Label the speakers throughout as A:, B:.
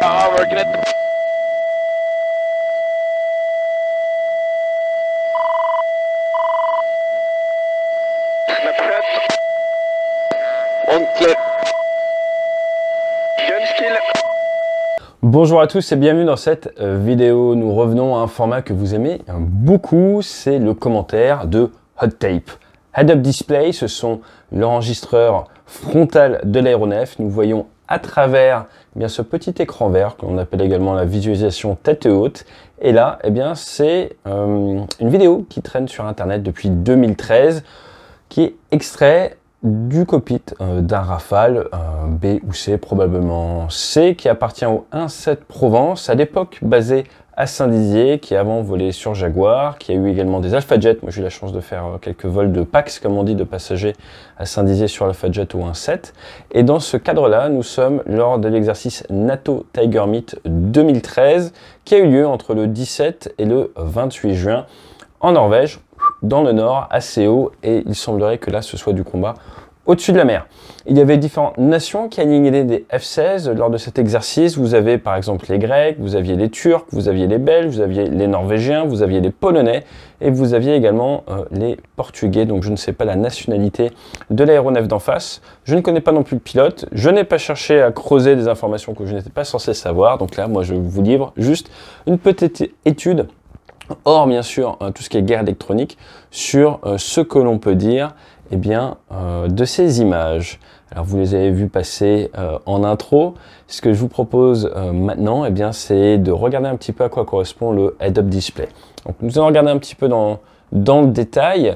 A: Working at the... On clip. Gun skill.
B: Bonjour à tous et bienvenue dans cette vidéo. Nous revenons à un format que vous aimez beaucoup, c'est le commentaire de Hot Tape. Head-up display, ce sont l'enregistreur frontal de l'aéronef. Nous voyons à travers ce petit écran vert que l'on appelle également la visualisation tête haute. Et là, c'est une vidéo qui traîne sur Internet depuis 2013, qui est extrait du cockpit d'un Rafale B ou C, probablement C, qui appartient au 1-7 Provence, à l'époque basé à Saint-Dizier, qui avant volé sur Jaguar, qui a eu également des Alpha Jet. Moi j'ai eu la chance de faire quelques vols de PAX, comme on dit, de passagers à Saint-Dizier sur Alpha Jet au 1-7. Et dans ce cadre-là, nous sommes lors de l'exercice NATO Tiger Meet 2013, qui a eu lieu entre le 17 et le 28 juin en Norvège, dans le nord, assez haut, et il semblerait que là ce soit du combat au-dessus de la mer. Il y avait différentes nations qui alignaient des F-16 lors de cet exercice. Vous avez par exemple les Grecs, vous aviez les Turcs, vous aviez les Belges, vous aviez les Norvégiens, vous aviez les Polonais, et vous aviez également les Portugais. Donc je ne sais pas la nationalité de l'aéronef d'en face. Je ne connais pas non plus le pilote. Je n'ai pas cherché à creuser des informations que je n'étais pas censé savoir. Donc là, moi je vous livre juste une petite étude, hors bien sûr tout ce qui est guerre électronique, sur ce que l'on peut dire de ces images. Alors vous les avez vues passer en intro. Ce que je vous propose maintenant, c'est de regarder un petit peu à quoi correspond le head-up display. Donc nous allons regarder un petit peu dans le détail.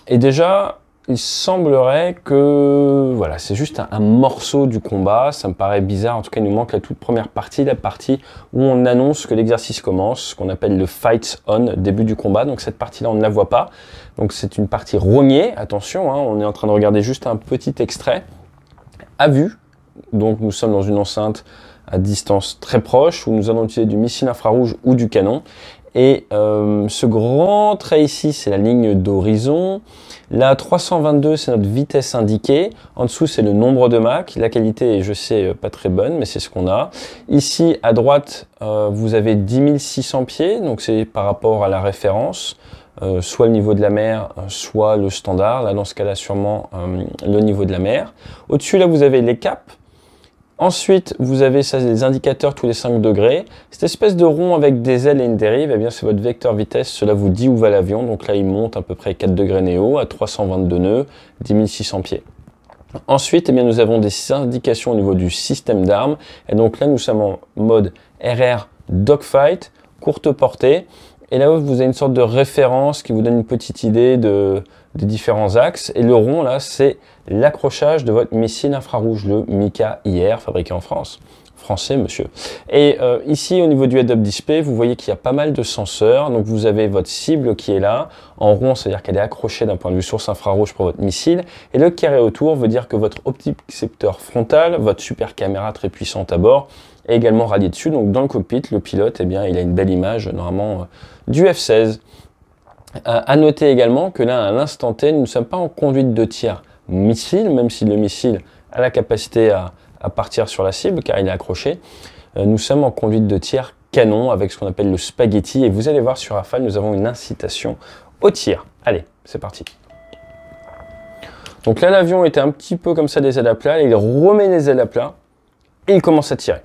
B: Et déjà, il semblerait que voilà, c'est juste un morceau du combat. Ça me paraît bizarre. En tout cas, il nous manque la toute première partie, la partie où on annonce que l'exercice commence, ce qu'on appelle le fight on, début du combat. Donc cette partie-là, on ne la voit pas. Donc c'est une partie rognée. Attention, on est en train de regarder juste un petit extrait à vue. Donc nous sommes dans une enceinte à distance très proche où nous allons utiliser du missile infrarouge ou du canon. Et ce grand trait ici, c'est la ligne d'horizon. La 322, c'est notre vitesse indiquée. En dessous, c'est le nombre de Mach. La qualité est, je sais, pas très bonne, mais c'est ce qu'on a. Ici, à droite, vous avez 10 600 pieds. Donc, c'est par rapport à la référence, soit le niveau de la mer, soit le standard. Là, dans ce cas-là, sûrement le niveau de la mer. Au-dessus, là, vous avez les caps. Ensuite, vous avez ça, les indicateurs tous les 5 degrés. Cette espèce de rond avec des ailes et une dérive, c'est votre vecteur vitesse. Cela vous dit où va l'avion. Donc là, il monte à peu près 4 degrés néo à 322 nœuds, 10 600 pieds. Ensuite, nous avons des indications au niveau du système d'armes. Et donc là, nous sommes en mode RR Dogfight, courte portée. Et là, vous avez une sorte de référence qui vous donne une petite idée des différents axes. Et le rond, là, c'est l'accrochage de votre missile infrarouge, le Mika-IR, fabriqué en France. Français, monsieur. Et ici, au niveau du head-up display, vous voyez qu'il y a pas mal de senseurs. Donc, vous avez votre cible qui est là, en rond, c'est-à-dire qu'elle est accrochée d'un point de vue source infrarouge pour votre missile. Et le carré autour veut dire que votre opticepteur frontal, votre super caméra très puissante à bord, est également rallié dessus. Donc, dans le cockpit, le pilote, il a une belle image, normalement, du F-16. À noter également que là, à l'instant T, nous ne sommes pas en conduite de tir missile, même si le missile a la capacité à partir sur la cible, car il est accroché. Nous sommes en conduite de tir canon, avec ce qu'on appelle le spaghetti. Et vous allez voir sur Rafale, nous avons une incitation au tir. Allez, c'est parti. Donc là, l'avion était un petit peu comme ça, des ailes à plat. Il remet les ailes à plat et il commence à tirer.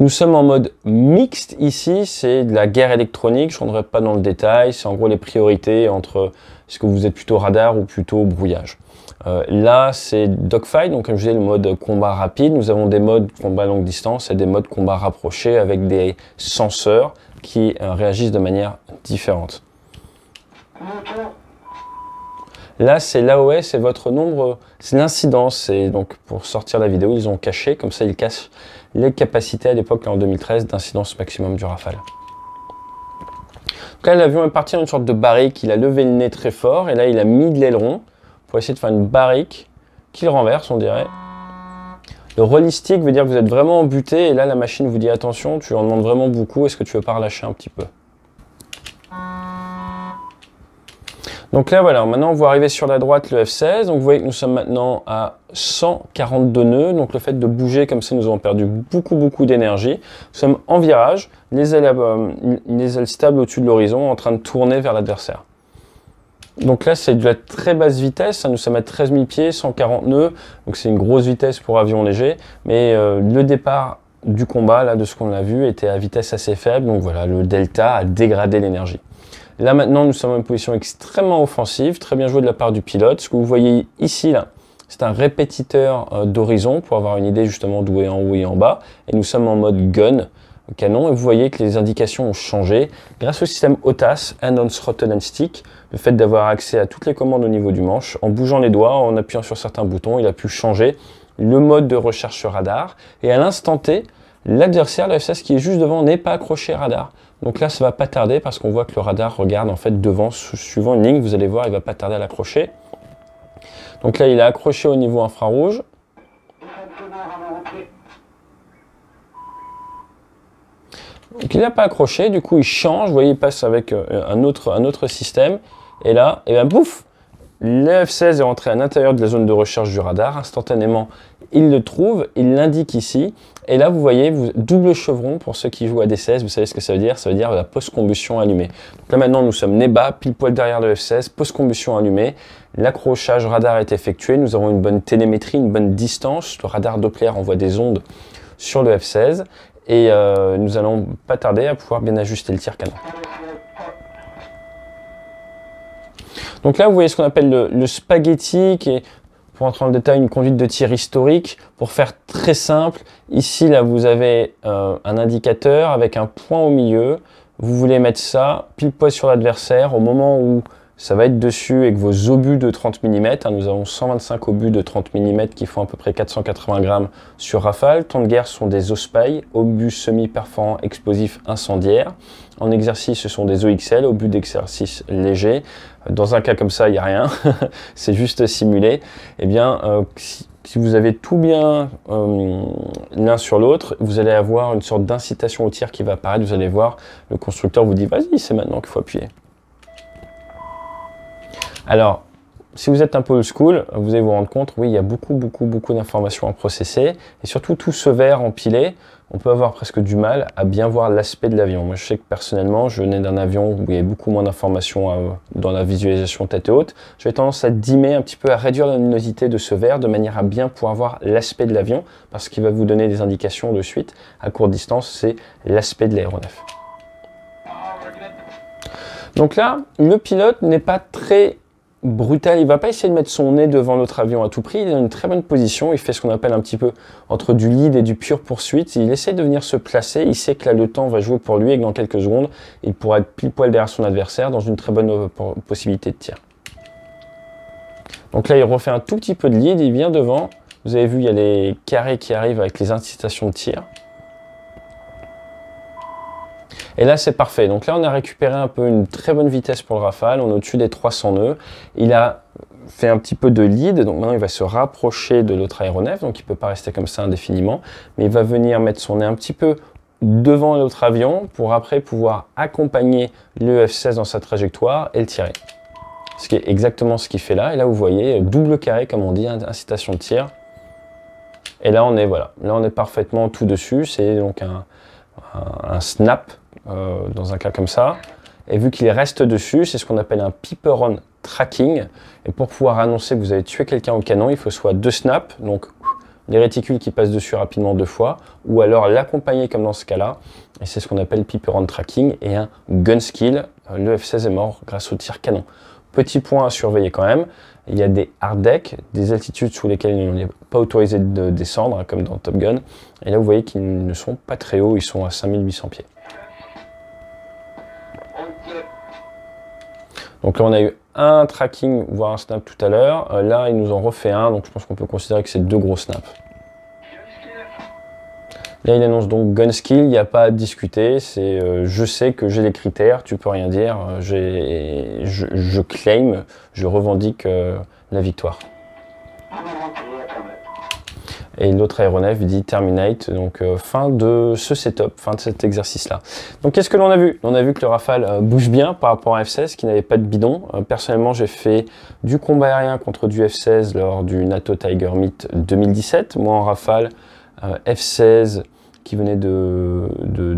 B: Nous sommes en mode mixte ici, c'est de la guerre électronique, je ne rentrerai pas dans le détail, c'est en gros les priorités entre est-ce que vous êtes plutôt radar ou plutôt brouillage. Là c'est dogfight, donc comme je disais le mode combat rapide, nous avons des modes combat longue distance et des modes combat rapproché avec des senseurs qui réagissent de manière différente. Là, c'est l'AOS, c'est votre nombre, c'est l'incidence. Et donc, pour sortir la vidéo, ils ont caché, comme ça, ils cachent les capacités à l'époque, en 2013, d'incidence maximum du Rafale. Donc là, l'avion est parti dans une sorte de barrique. Il a levé le nez très fort et là, il a mis de l'aileron pour essayer de faire une barrique qu'il renverse, on dirait. Le relistique veut dire que vous êtes vraiment embuté et là, la machine vous dit attention, tu en demandes vraiment beaucoup, est-ce que tu veux pas relâcher un petit peu? Donc là, voilà, maintenant on voit arriver sur la droite le F16. Donc vous voyez que nous sommes maintenant à 142 nœuds. Donc le fait de bouger comme ça, nous avons perdu beaucoup d'énergie. Nous sommes en virage, les ailes stables au-dessus de l'horizon, en train de tourner vers l'adversaire. Donc là, c'est de la très basse vitesse. Nous sommes à 13 000 pieds, 140 nœuds. Donc c'est une grosse vitesse pour avion léger. Mais le départ du combat, là, de ce qu'on a vu, était à vitesse assez faible. Donc voilà, le delta a dégradé l'énergie. Là maintenant, nous sommes en position extrêmement offensive, très bien joué de la part du pilote. Ce que vous voyez ici, là, c'est un répétiteur d'horizon pour avoir une idée justement d'où est en haut et en bas. Et nous sommes en mode gun, canon, et vous voyez que les indications ont changé. Grâce au système OTAS, Hand on Throttle and Stick, le fait d'avoir accès à toutes les commandes au niveau du manche, en bougeant les doigts, en appuyant sur certains boutons, il a pu changer le mode de recherche sur radar. Et à l'instant T, l'adversaire, le F16 qui est juste devant, n'est pas accroché radar. Donc là, ça va pas tarder parce qu'on voit que le radar regarde en fait devant, suivant une ligne. Vous allez voir, il va pas tarder à l'accrocher. Donc là, il est accroché au niveau infrarouge. Donc il n'a pas accroché, du coup il change. Vous voyez, il passe avec un autre système. Et là, et ben bouf, le F16 est rentré à l'intérieur de la zone de recherche du radar. Instantanément, il le trouve, il l'indique ici. Et là, vous voyez, double chevron pour ceux qui jouent à D16. Vous savez ce que ça veut dire? Ça veut dire la post-combustion allumée. Donc là, maintenant, nous sommes nez bas, pile poil derrière le F16, post-combustion allumée. L'accrochage radar est effectué. Nous avons une bonne télémétrie, une bonne distance. Le radar Doppler envoie des ondes sur le F16. Et nous allons pas tarder à pouvoir bien ajuster le tir canon. Donc là, vous voyez ce qu'on appelle le spaghetti, qui est, pour entrer dans le détail, une conduite de tir historique. Pour faire très simple, ici, là, vous avez un indicateur avec un point au milieu. Vous voulez mettre ça pile poil sur l'adversaire au moment où ça va être dessus avec vos obus de 30 mm. Nous avons 125 obus de 30 mm qui font à peu près 480 grammes sur Rafale. Temps de guerre sont des OSPI, obus semi-perforants explosifs incendiaires. En exercice, ce sont des OXL, obus d'exercice léger. Dans un cas comme ça, il n'y a rien, c'est juste simulé. Eh bien, si vous avez tout bien l'un sur l'autre, vous allez avoir une sorte d'incitation au tir qui va apparaître. Vous allez voir, le constructeur vous dit « Vas-y, c'est maintenant qu'il faut appuyer ». Alors, si vous êtes un peu old school, vous allez vous rendre compte, oui, il y a beaucoup d'informations à processer. Et surtout, tout ce vert empilé, on peut avoir presque du mal à bien voir l'aspect de l'avion. Moi, je sais que personnellement, je venais d'un avion où il y avait beaucoup moins d'informations dans la visualisation tête haute. J'avais tendance à dimmer un petit peu, à réduire la luminosité de ce vert de manière à bien pouvoir voir l'aspect de l'avion, parce qu'il va vous donner des indications de suite. À courte distance, c'est l'aspect de l'aéronef. Donc là, le pilote n'est pas très brutal, il va pas essayer de mettre son nez devant l'autre avion à tout prix, il est dans une très bonne position, il fait ce qu'on appelle un petit peu entre du lead et du pure poursuite, il essaie de venir se placer, il sait que là le temps va jouer pour lui et que dans quelques secondes, il pourra être pile poil derrière son adversaire dans une très bonne possibilité de tir. Donc là il refait un tout petit peu de lead, il vient devant, vous avez vu il y a les carrés qui arrivent avec les incitations de tir. Et là, c'est parfait. Donc là, on a récupéré un peu une très bonne vitesse pour le Rafale. On est au-dessus des 300 nœuds. Il a fait un petit peu de lead. Donc maintenant, il va se rapprocher de l'autre aéronef. Donc il ne peut pas rester comme ça indéfiniment. Mais il va venir mettre son nez un petit peu devant l'autre avion pour après pouvoir accompagner le F16 dans sa trajectoire et le tirer. Ce qui est exactement ce qu'il fait là. Et là, vous voyez, double carré, comme on dit, incitation de tir. Et là, on est, voilà. Là, on est parfaitement tout dessus. C'est donc un snap. Dans un cas comme ça, et vu qu'il reste dessus, c'est ce qu'on appelle un peeper-on tracking, et pour pouvoir annoncer que vous avez tué quelqu'un au canon, il faut soit 2 snaps, donc les réticules qui passent dessus rapidement 2 fois, ou alors l'accompagner comme dans ce cas-là, et c'est ce qu'on appelle peeper-on tracking, et un gun skill, le F16 est mort grâce au tir canon. Petit point à surveiller quand même, il y a des hard decks, des altitudes sous lesquelles il n'est pas autorisé de descendre, hein, comme dans Top Gun, et là vous voyez qu'ils ne sont pas très hauts, ils sont à 5800 pieds. Donc là, on a eu un tracking, voire un snap tout à l'heure. Là, ils nous en refait un, donc je pense qu'on peut considérer que c'est 2 gros snaps. Là, il annonce donc gun skill, il n'y a pas à discuter. C'est je sais que j'ai les critères, tu peux rien dire. Je claim, je revendique la victoire. et l'autre aéronef dit terminate, donc fin de ce setup, fin de cet exercice-là. Donc qu'est-ce que l'on a vu? On a vu que le Rafale bouge bien par rapport à F-16 qui n'avait pas de bidon. Personnellement, j'ai fait du combat aérien contre du F-16 lors du NATO Tiger Meet 2017. Moi en Rafale, F-16 qui venait de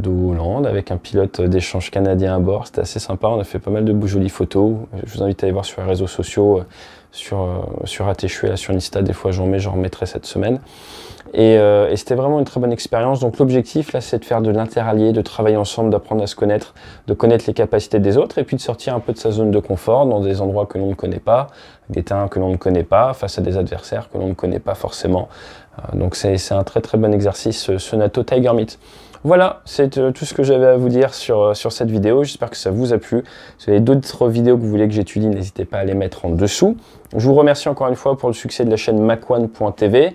B: Hollande avec un pilote d'échange canadien à bord. C'était assez sympa, on a fait pas mal de jolies photos. Je vous invite à aller voir sur les réseaux sociaux, sur ATCHU, sur Insta, des fois j'en remettrai cette semaine. Et c'était vraiment une très bonne expérience. Donc l'objectif là, c'est de faire de l'interallié, de travailler ensemble, d'apprendre à se connaître, de connaître les capacités des autres et puis de sortir un peu de sa zone de confort dans des endroits que l'on ne connaît pas, des terrains que l'on ne connaît pas, face à des adversaires que l'on ne connaît pas forcément. Donc c'est un très très bon exercice, ce NATO Tiger Meet. Voilà, c'est tout ce que j'avais à vous dire sur cette vidéo. J'espère que ça vous a plu. Si vous avez d'autres vidéos que vous voulez que j'étudie, n'hésitez pas à les mettre en dessous. Je vous remercie encore une fois pour le succès de la chaîne Mach1.tv.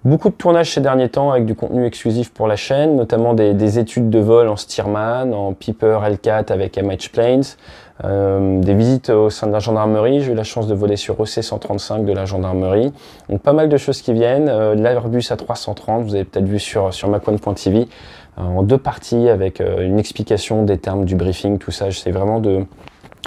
B: Beaucoup de tournages ces derniers temps avec du contenu exclusif pour la chaîne, notamment des études de vol en Stearman, en Piper L4 avec MH Planes, des visites au sein de la gendarmerie. J'ai eu la chance de voler sur EC135 de la gendarmerie. Donc pas mal de choses qui viennent. L'Airbus A330, vous avez peut-être vu sur Mach1.tv, en 2 parties avec une explication des termes du briefing, tout ça. J'essaie vraiment de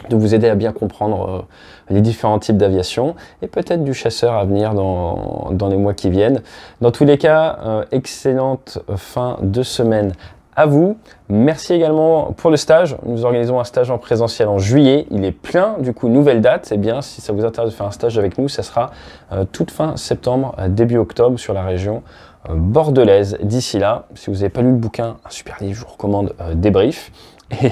B: vous aider à bien comprendre les différents types d'aviation et peut-être du chasseur à venir dans les mois qui viennent. Dans tous les cas, excellente fin de semaine à vous. Merci également pour le stage. Nous organisons un stage en présentiel en juillet. Il est plein, du coup, nouvelle date. C'est bien, si ça vous intéresse de faire un stage avec nous, ça sera toute fin septembre, début octobre sur la région bordelaise. D'ici là, si vous n'avez pas lu le bouquin, un super livre, je vous recommande Débrief. Et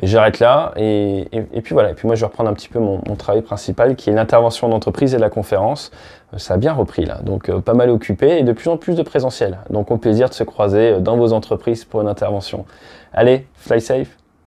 B: j'arrête là, et puis voilà, et puis moi je vais reprendre un petit peu mon travail principal qui est l'intervention d'entreprise et la conférence. Ça a bien repris là, donc pas mal occupé et de plus en plus de présentiel. Donc au plaisir de se croiser dans vos entreprises pour une intervention. Allez, fly safe!